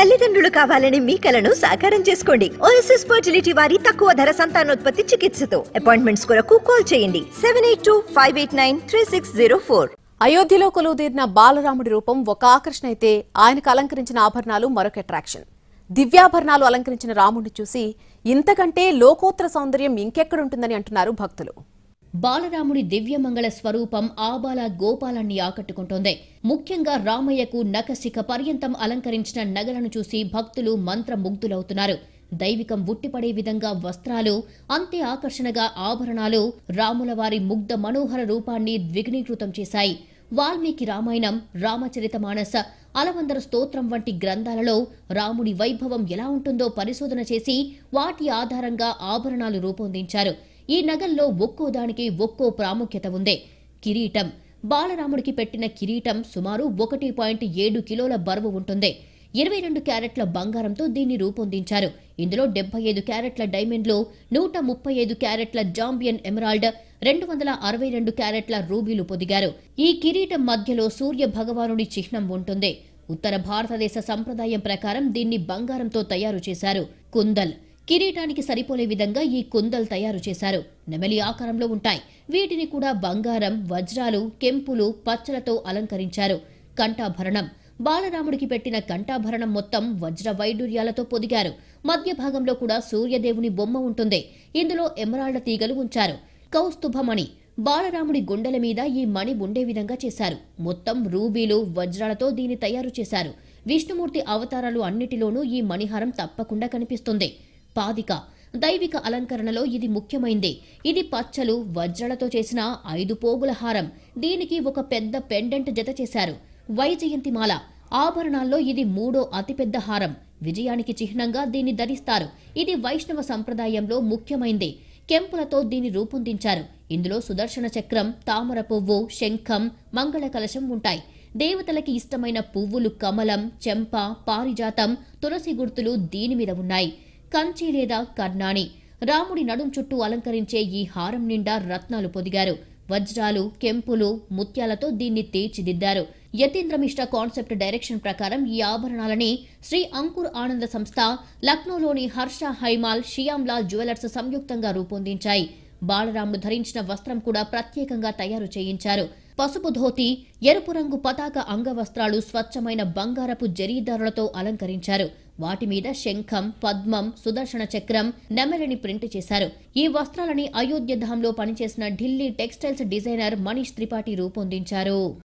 తల్లిదండ్రులు కావాలని మీ కలను సాకారం చేసుకోండి. ఓఎస్ఎస్ ఫర్టిలిటీ వారి తక్కువ ధర సంతానోత్పత్తి చికిత్సతో అపాయింట్మెంట్స్ కొరకు కాల్ చేయండి 7825893604. అయోధ్యలో కొలువుదీరిన బాలరాముడి రూపం ఒక ఆకర్షణ అయితే ఆయనకు అలంకరించిన ఆభరణాలు మరొక అట్రాక్షన్. దివ్యాభరణాలు అలంకరించిన రాముడిని చూసి ఇంతకంటే లోకోత్తర సౌందర్యం ఇంకెక్కడుంటుందని అంటున్నారు భక్తులు. బాలరాముడి దివ్యమంగళ స్వరూపం ఆబాల గోపాలాన్ని ఆకట్టుకుంటోంది. ముఖ్యంగా రామయ్యకు నఖశిఖ పర్యంతం అలంకరించిన నగలను చూసి భక్తులు మంత్రముగ్ధులవుతున్నారు. దైవికం ఉట్టిపడే విధంగా వస్త్రాలు, అంతే ఆకర్షణగా ఆభరణాలు రాములవారి ముగ్ధ మనోహర రూపాన్ని ద్విగుణీకృతం చేశాయి. వాల్మీకి రామాయణం, రామచరితమానస, అలవందర స్తోత్రం వంటి గ్రంథాలలో రాముడి వైభవం ఎలా ఉంటుందో పరిశోధన చేసి వాటి ఆధారంగా ఆభరణాలు రూపొందించారు. ఈ నగల్లో ఒక్కో దానికి ఒక్కో ప్రాముఖ్యత ఉంది. కిరీటం, బాలరాముడికి పెట్టిన కిరీటం సుమారు 1.7 కిలోల బరువు ఉంటుంది. 22 క్యారెట్ల బంగారంతో దీన్ని రూపొందించారు. ఇందులో 75 క్యారెట్ల డైమండ్లు, 135 క్యారెట్ల జాంబియన్ ఎమరాల్డ్, 262 క్యారెట్ల రూబీలు పొదిగారు. ఈ కిరీటం మధ్యలో సూర్య భగవానుడి చిహ్నం ఉంటుంది. ఉత్తర భారతదేశ సంప్రదాయం ప్రకారం దీన్ని బంగారంతో తయారు చేశారు. కుందల్, కిరీటానికి సరిపోలే విధంగా ఈ కుందల్ తయారు చేశారు. నెమలి ఆకారంలో ఉంటాయి. వీటిని కూడా బంగారం, వజ్రాలు, కెంపులు, పచ్చలతో అలంకరించారు. కంఠాభరణం, బాలరాముడికి పెట్టిన కంఠాభరణం మొత్తం వజ్ర వైడూర్యాలతో పొదిగారు. మధ్య భాగంలో కూడా సూర్యదేవుని బొమ్మ ఉంటుంది. ఇందులో ఎమరాల్డ్ తీగలు ఉంచారు. కౌస్తుభమణి, బాలరాముడి గుండెల మీద ఈ మణి ఉండే విధంగా చేశారు. మొత్తం రూబీలు, వజ్రాలతో దీన్ని తయారు చేశారు. విష్ణుమూర్తి అవతారాలు అన్నిటిలోనూ ఈ మణిహారం తప్పకుండా కనిపిస్తుంది. పాదిక, దైవిక అలంకరణలో ఇది ముఖ్యమైంది. ఇది పచ్చలు, వజ్రాలతో చేసిన 5 పోగుల హారం. దీనికి ఒక పెద్ద పెండెంట్ జత చేశారు. వైజయంతిమాల, ఆభరణాల్లో ఇది 3వ అతిపెద్ద హారం. విజయానికి చిహ్నంగా దీన్ని ధరిస్తారు. ఇది వైష్ణవ సంప్రదాయంలో ముఖ్యమైంది. కెంపులతో దీన్ని రూపొందించారు. ఇందులో సుదర్శన చక్రం, తామర పువ్వు, శంఖం, మంగళ కలశం ఉంటాయి. దేవతలకి ఇష్టమైన పువ్వులు కమలం, చెంప, పారిజాతం, తులసి గుర్తులు దీని మీద ఉన్నాయి. కంచి లేదా కర్ణాణి, రాముడి నడుం చుట్టూ అలంకరించే ఈ హారం నిండా రత్నాలు పొదిగారు. వజ్రాలు, కెంపులు, ముత్యాలతో దీన్ని తీర్చిదిద్దారు. యతీంద్రమిశ్ర కాన్సెప్ట్ డైరెక్షన్ ప్రకారం ఈ ఆభరణాలని శ్రీ అంకుర్ ఆనంద సంస్థ, లక్నోలోని హర్ష హైమాల్, షియామ్లాల్ జ్యువెలర్స్ సంయుక్తంగా రూపొందించాయి. బాలరాముడు ధరించిన వస్త్రం కూడా ప్రత్యేకంగా తయారు చేయించారు. పసుపు ధోతి, ఎరుపు రంగు పతాక అంగవస్త్రాలు స్వచ్ఛమైన బంగారపు జరీదారులతో అలంకరించారు. వాటి మీద శంఖం, పద్మం, సుదర్శన చక్రం, నెమలిని ప్రింట్ చేశారు. ఈ వస్త్రాలని అయోధ్య ధాంలో పనిచేసిన ఢిల్లీ టెక్స్టైల్స్ డిజైనర్ మనీష్ త్రిపాఠి రూపొందించారు.